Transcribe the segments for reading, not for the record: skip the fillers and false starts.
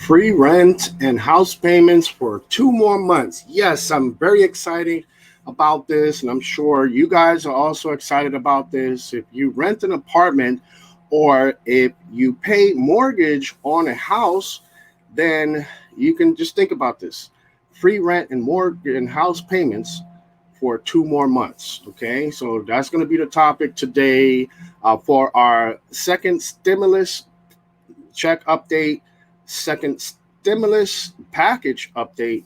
Free rent and house payments for 2 more months. Yes, I'm very excited about this, and I'm sure you guys are also excited about this. If you rent an apartment or if you pay mortgage on a house, then you can just think about this. Free rent and mortgage and house payments for 2 more months. Okay, so that's going to be the topic today for our second stimulus check update, second stimulus package update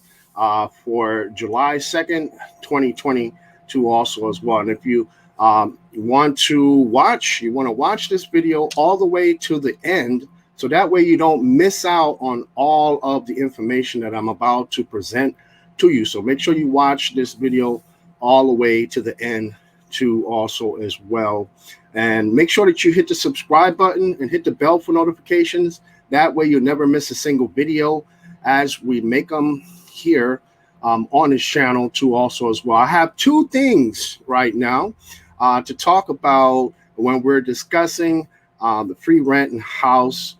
for July 2nd, 2022 also as well. And if you you want to watch this video all the way to the end, so that way you don't miss out on all of the information that I'm about to present to you. So make sure you watch this video all the way to the end too also as well. And make sure that you hit the subscribe button and hit the bell for notifications. That way you'll never miss a single video as we make them here on this channel too also as well. I have two things right now to talk about when we're discussing the free rent and house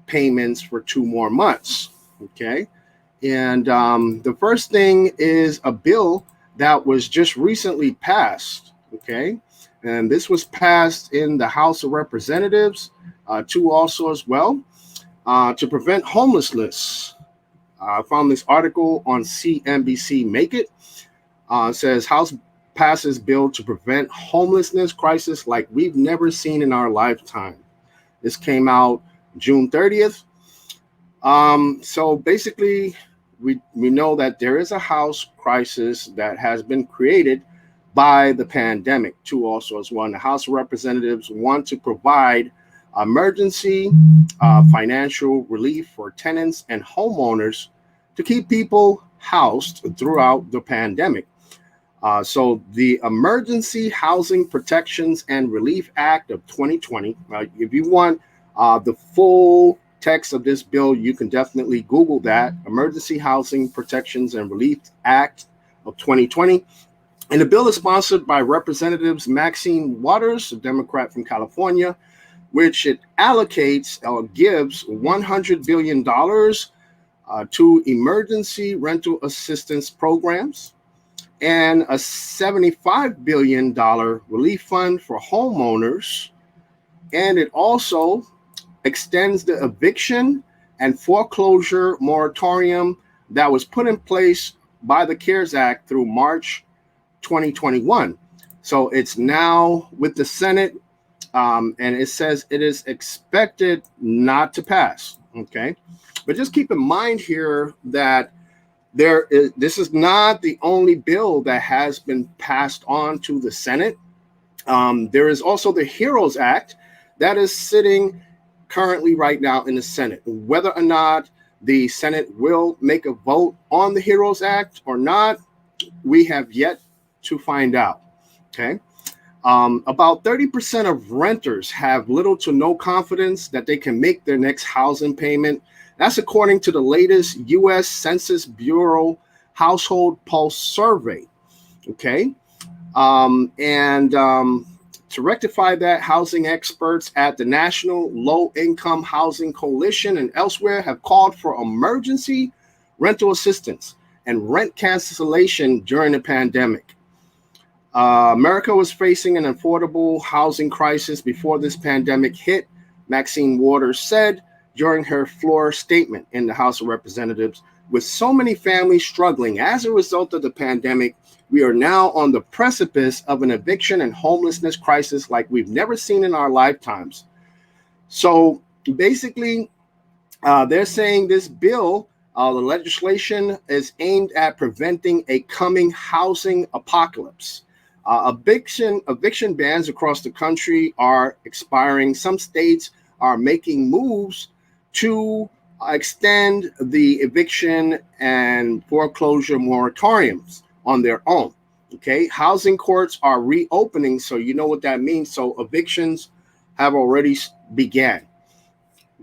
payments for 2 more months. Okay. And the first thing is a bill that was just recently passed. Okay. And this was passed in the House of Representatives too also as well to prevent homelessness. I found this article on CNBC Make It. It says House passes bill to prevent homelessness crisis like we've never seen in our lifetime. This came out June 30th. So basically, we know that there is a house crisis that has been created by the pandemic too also as well. And the House of Representatives want to provide emergency financial relief for tenants and homeowners to keep people housed throughout the pandemic. So the Emergency Housing Protections and Relief Act of 2020, if you want the full text of this bill, you can definitely Google that, Emergency Housing Protections and Relief Act of 2020. And the bill is sponsored by Representatives Maxine Waters, a Democrat from California, which it allocates or gives $100 billion to emergency rental assistance programs and a $75 billion relief fund for homeowners. And it also extends the eviction and foreclosure moratorium that was put in place by the CARES Act through March 2021. So it's now with the Senate, and it says it is expected not to pass. Okay, but just keep in mind here that this is not the only bill that has been passed on to the Senate. There is also the HEROES Act that is sitting currently right now in the Senate. Whether or not the Senate will make a vote on the HEROES Act or not, we have yet to find out. Okay. About 30% of renters have little to no confidence that they can make their next housing payment. That's according to the latest U.S. Census Bureau Household Pulse survey. Okay. To rectify that, housing experts at the National Low Income Housing Coalition and elsewhere have called for emergency rental assistance and rent cancellation during the pandemic. America was facing an affordable housing crisis before this pandemic hit, Maxine Waters said during her floor statement in the House of Representatives. With so many families struggling as a result of the pandemic, we are now on the precipice of an eviction and homelessness crisis like we've never seen in our lifetimes. So basically, they're saying this bill, the legislation is aimed at preventing a coming housing apocalypse. Eviction bans across the country are expiring. Some states are making moves to extend the eviction and foreclosure moratoriums on their own. Okay, housing courts are reopening, so you know what that means. So evictions have already began.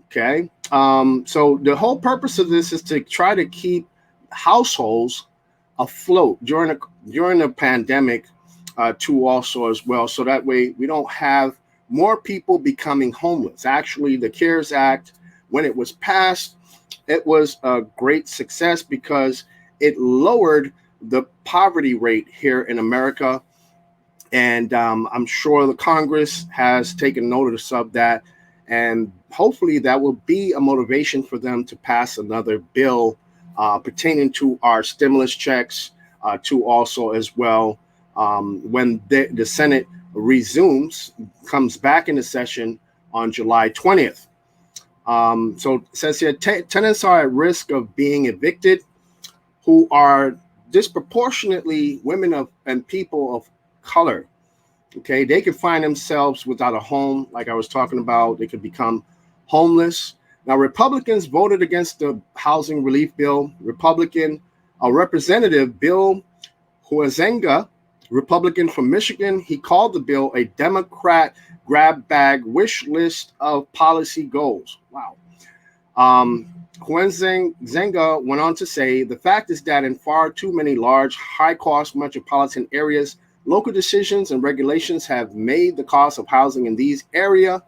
Okay, so the whole purpose of this is to try to keep households afloat during the pandemic too also as well, so that way we don't have more people becoming homeless. Actually, the CARES Act when it was passed, it was a great success because it lowered the poverty rate here in America. And I'm sure the Congress has taken notice of that. And hopefully that will be a motivation for them to pass another bill pertaining to our stimulus checks, to also as well, when the Senate comes back into session on July 20th. So it says here, tenants are at risk of being evicted who are disproportionately women and people of color. Okay, they could find themselves without a home, like I was talking about. They could become homeless. Now, Republicans voted against the housing relief bill. Representative Bill Huizenga, Republican from Michigan, he called the bill a Democrat grab bag wish list of policy goals. Wow. Huizenga went on to say, the fact is that in far too many large, high-cost metropolitan areas, local decisions and regulations have made the cost of housing in these areas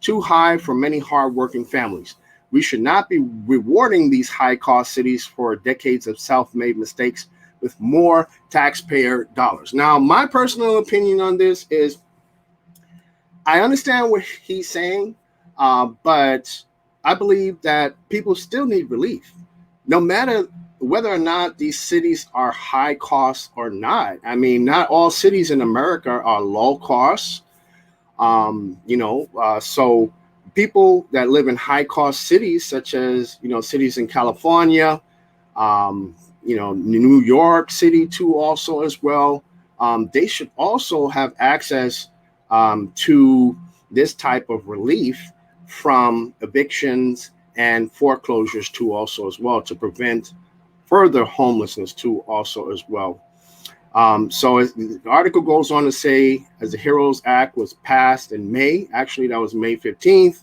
too high for many hardworking families. We should not be rewarding these high-cost cities for decades of self-made mistakes with more taxpayer dollars. Now, my personal opinion on this is I understand what he's saying, but I believe that people still need relief, no matter whether or not these cities are high cost or not. I mean, not all cities in America are low cost. So people that live in high cost cities, such as, cities in California, New York City too, also as well, they should also have access to this type of relief from evictions and foreclosures too, also as well, to prevent further homelessness too, also as well. So the article goes on to say, as the HEROES Act was passed in May, actually that was May 15th,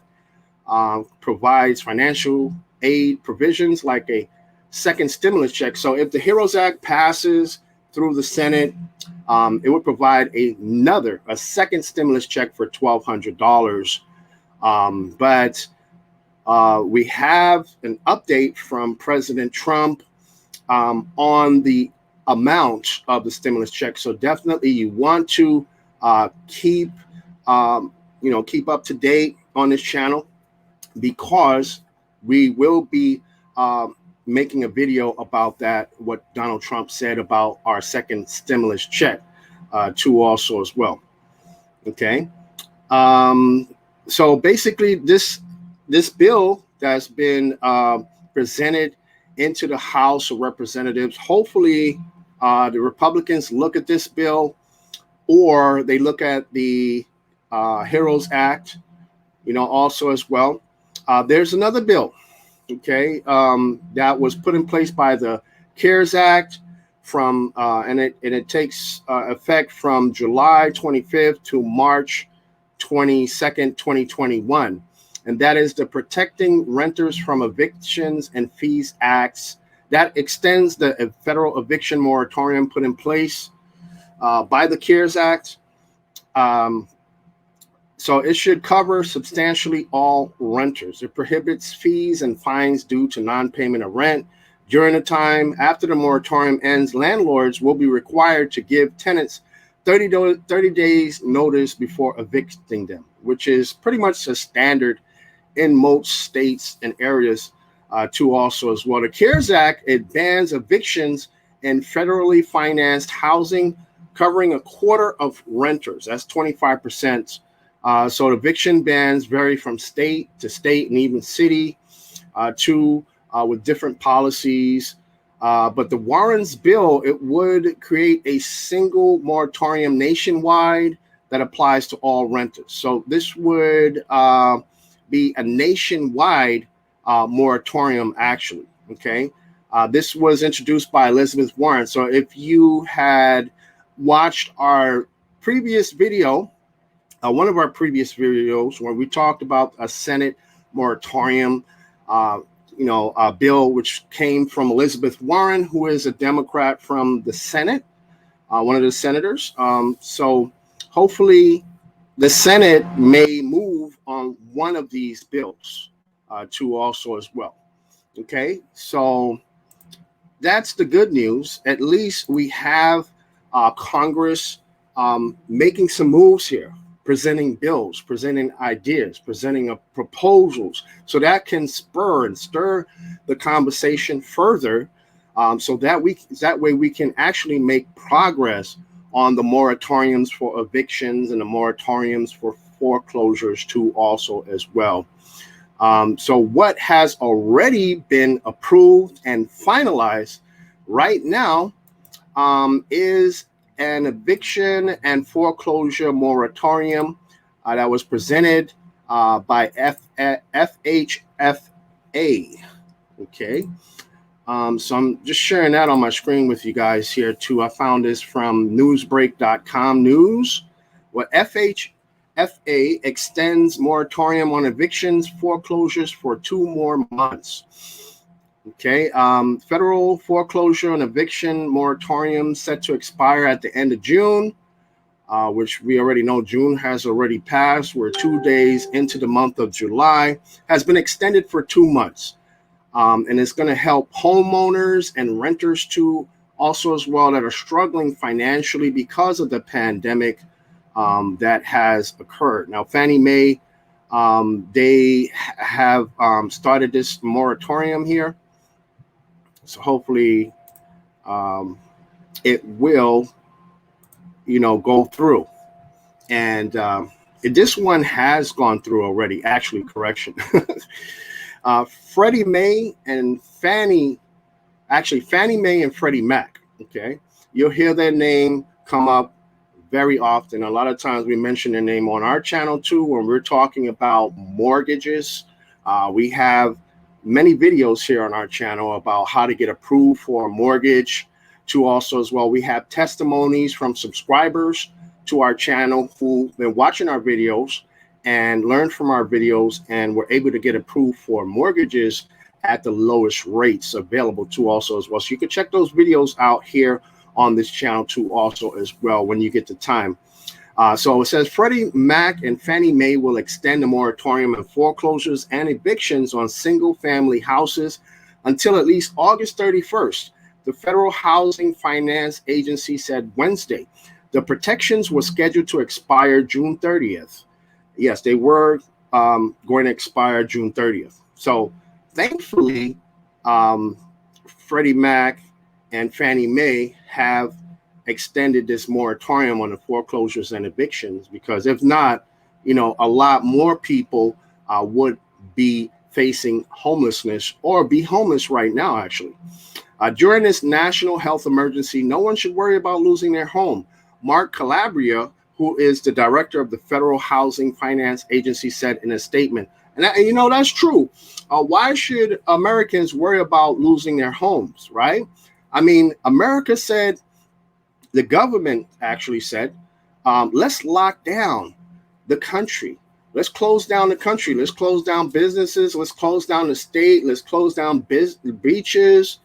provides financial aid provisions like a second stimulus check. So if the HEROES Act passes through the Senate, it would provide a second stimulus check for $1,200. But we have an update from President Trump on the amount of the stimulus check. So definitely you want to keep up to date on this channel, because we will be making a video about that, what Donald Trump said about our second stimulus check too, also as well. Okay. So basically this bill that's been presented into the House of Representatives, hopefully the Republicans look at this bill, or they look at the HEROES Act, also as well. There's another bill, okay, that was put in place by the CARES Act and it takes effect from July 25th to March 22nd, 2021. And that is the Protecting Renters from Evictions and Fees Acts. That extends the federal eviction moratorium put in place by the CARES Act. So it should cover substantially all renters. It prohibits fees and fines due to non-payment of rent. During the time after the moratorium ends, landlords will be required to give tenants 30 days notice before evicting them, which is pretty much a standard in most states and areas too, also as well. The CARES Act, it bans evictions in federally financed housing covering a quarter of renters. That's 25%. So eviction bans vary from state to state and even city with different policies. But the Warren's bill, it would create a single moratorium nationwide that applies to all renters. So this would be a nationwide moratorium, actually. Okay. This was introduced by Elizabeth Warren. So if you had watched our previous video, one of our previous videos where we talked about a Senate moratorium, bill which came from Elizabeth Warren, who is a Democrat from the Senate, one of the senators. So hopefully the Senate may move on one of these bills. too also as well. Okay, so that's the good news. At least we have Congress making some moves here, presenting bills, presenting ideas, presenting proposals, so that can spur and stir the conversation further, so that way we can actually make progress on the moratoriums for evictions and the moratoriums for foreclosures too also as well. So what has already been approved and finalized right now is an eviction and foreclosure moratorium that was presented by FHFA. Okay. So I'm just sharing that on my screen with you guys here too. I found this from newsbreak.com news. What FHFA extends moratorium on evictions, foreclosures for 2 more months. Okay, federal foreclosure and eviction moratorium set to expire at the end of June, which we already know June has already passed. We're 2 days into the month of July, has been extended for 2 months. And it's going to help homeowners and renters too, also as well, that are struggling financially because of the pandemic that has occurred. Now, Fannie Mae, they have started this moratorium here. So hopefully it will, go through. And this one has gone through already, actually, correction. Freddie Mae and Fannie Mae and Freddie Mac, okay? You'll hear their name come up very often. A lot of times we mention their name on our channel too when we're talking about mortgages. We have many videos here on our channel about how to get approved for a mortgage too also as well. We have testimonies from subscribers to our channel who've been watching our videos and learned from our videos and were able to get approved for mortgages at the lowest rates available too also as well. So you can check those videos out here on this channel too also as well when you get the time. So it says Freddie Mac and Fannie Mae will extend the moratorium on foreclosures and evictions on single family houses until at least August 31st. The Federal Housing Finance Agency said Wednesday. The protections were scheduled to expire June 30th. Yes, they were going to expire June 30th. So thankfully, Freddie Mac and Fannie Mae have extended this moratorium on the foreclosures and evictions, because if not, a lot more people would be facing homelessness or be homeless right now, actually. During this national health emergency, no one should worry about losing their home. Mark Calabria, who is the director of the Federal Housing Finance Agency, said in a statement. And that's true. Why should Americans worry about losing their homes, right? I mean, America said, the government actually said, let's lock down the country. Let's close down the country. Let's close down businesses. Let's close down the state. Let's close down beaches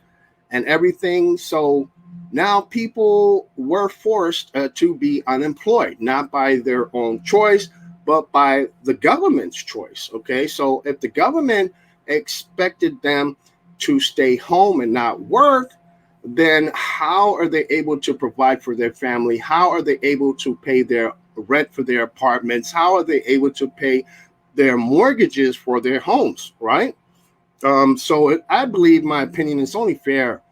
and everything. So now people were forced to be unemployed, not by their own choice, but by the government's choice. Okay, so if the government expected them to stay home and not work, then how are they able to provide for their family? How are they able to pay their rent for their apartments? How are they able to pay their mortgages for their homes, right? So I believe, my opinion, it's only fair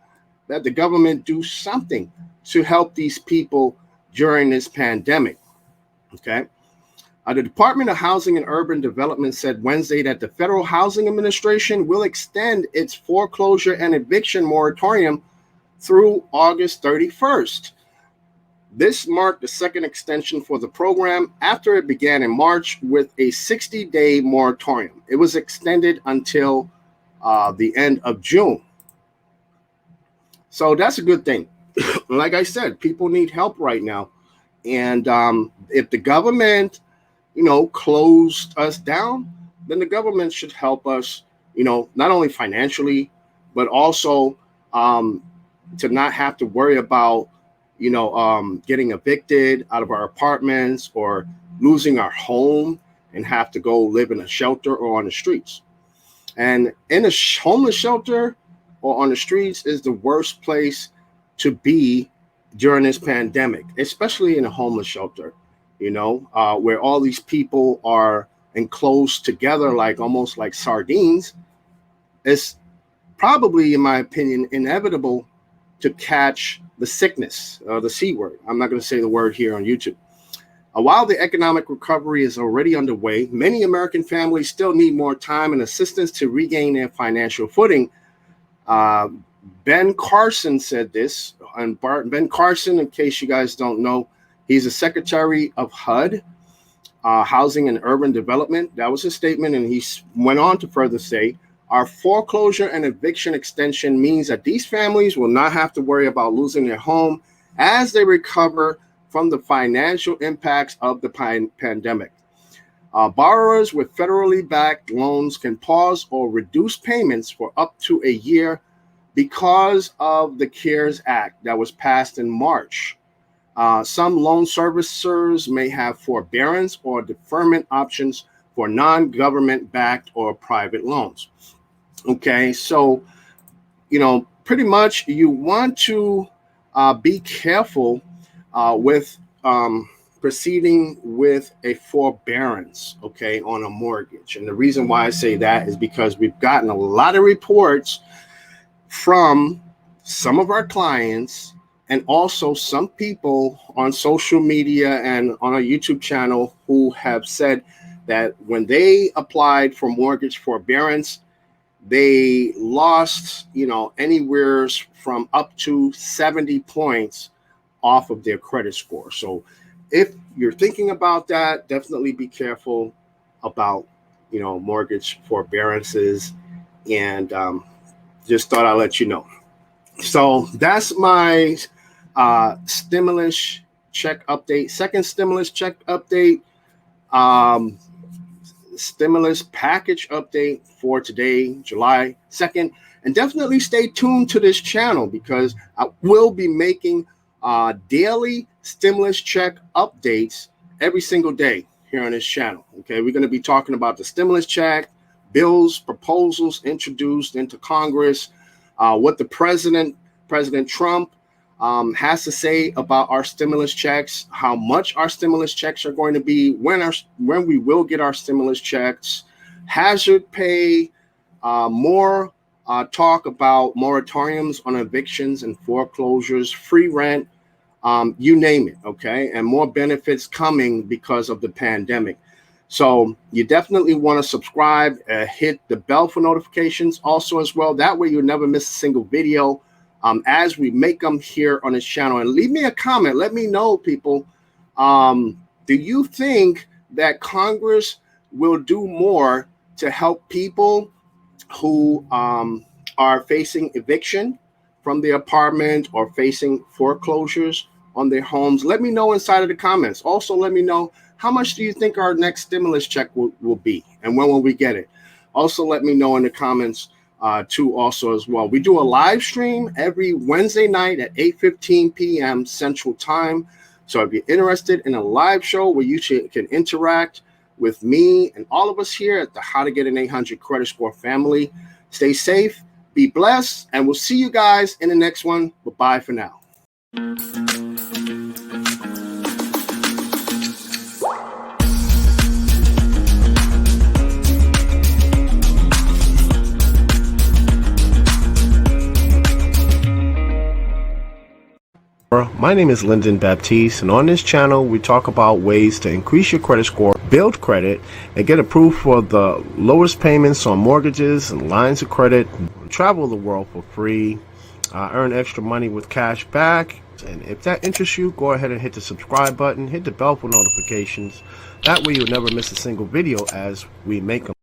that the government do something to help these people during this pandemic, okay? The Department of Housing and Urban Development said Wednesday that the Federal Housing Administration will extend its foreclosure and eviction moratorium through August 31st. This marked the second extension for the program after it began in March with a 60-day moratorium. It was extended until the end of June. So that's a good thing. Like I said, people need help right now. And if the government, closed us down, then the government should help us, not only financially, but also to not have to worry about, getting evicted out of our apartments or losing our home and have to go live in a shelter or on the streets. And in a homeless shelter or on the streets is the worst place to be during this pandemic, especially in a homeless shelter, where all these people are enclosed together, like almost like sardines. It's probably, in my opinion, inevitable to catch the sickness, the C word. I'm not going to say the word here on YouTube. While the economic recovery is already underway, many American families still need more time and assistance to regain their financial footing. Ben Carson said this, and Ben Carson, in case you guys don't know, he's the Secretary of HUD, Housing and Urban Development. That was his statement, and he went on to further say, our foreclosure and eviction extension means that these families will not have to worry about losing their home as they recover from the financial impacts of the pandemic. Borrowers with federally backed loans can pause or reduce payments for up to a year because of the CARES Act that was passed in March. Some loan servicers may have forbearance or deferment options for non-government backed or private loans. Okay, so, pretty much you want to be careful with proceeding with a forbearance, okay, on a mortgage. And the reason why I say that is because we've gotten a lot of reports from some of our clients and also some people on social media and on our YouTube channel who have said that when they applied for mortgage forbearance, they lost, anywhere from up to 70 points off of their credit score. So if you're thinking about that, definitely be careful about, mortgage forbearances, and just thought I'd let you know. So that's my stimulus check update, second stimulus check update, stimulus package update for today, July 2nd. And definitely stay tuned to this channel because I will be making daily stimulus check updates every single day here on this channel. Okay, we're going to be talking about the stimulus check, bills, proposals introduced into Congress, what the President Trump has to say about our stimulus checks, how much our stimulus checks are going to be, when we will get our stimulus checks, hazard pay, more talk about moratoriums on evictions and foreclosures, free rent, you name it, okay? And more benefits coming because of the pandemic. So you definitely want to subscribe, hit the bell for notifications also as well. That way you'll never miss a single video as we make them here on this channel. And leave me a comment. Let me know, people. Do you think that Congress will do more to help people who are facing eviction from their apartment or facing foreclosures on their homes? Let me know inside of the comments. Also, let me know, how much do you think our next stimulus check will be, and when will we get it? Also, let me know in the comments too also as well. We do a live stream every Wednesday night at 8:15 p.m. Central Time. So if you're interested in a live show where you can interact with me and all of us here at the How to Get an 800 Credit Score family, stay safe, be blessed, and we'll see you guys in the next one. Bye for now. My name is Lyndon Baptiste, and on this channel we talk about ways to increase your credit score, build credit, and get approved for the lowest payments on mortgages and lines of credit, travel the world for free, earn extra money with cash back. And if that interests you, go ahead and hit the subscribe button, hit the bell for notifications. That way you'll never miss a single video as we make them.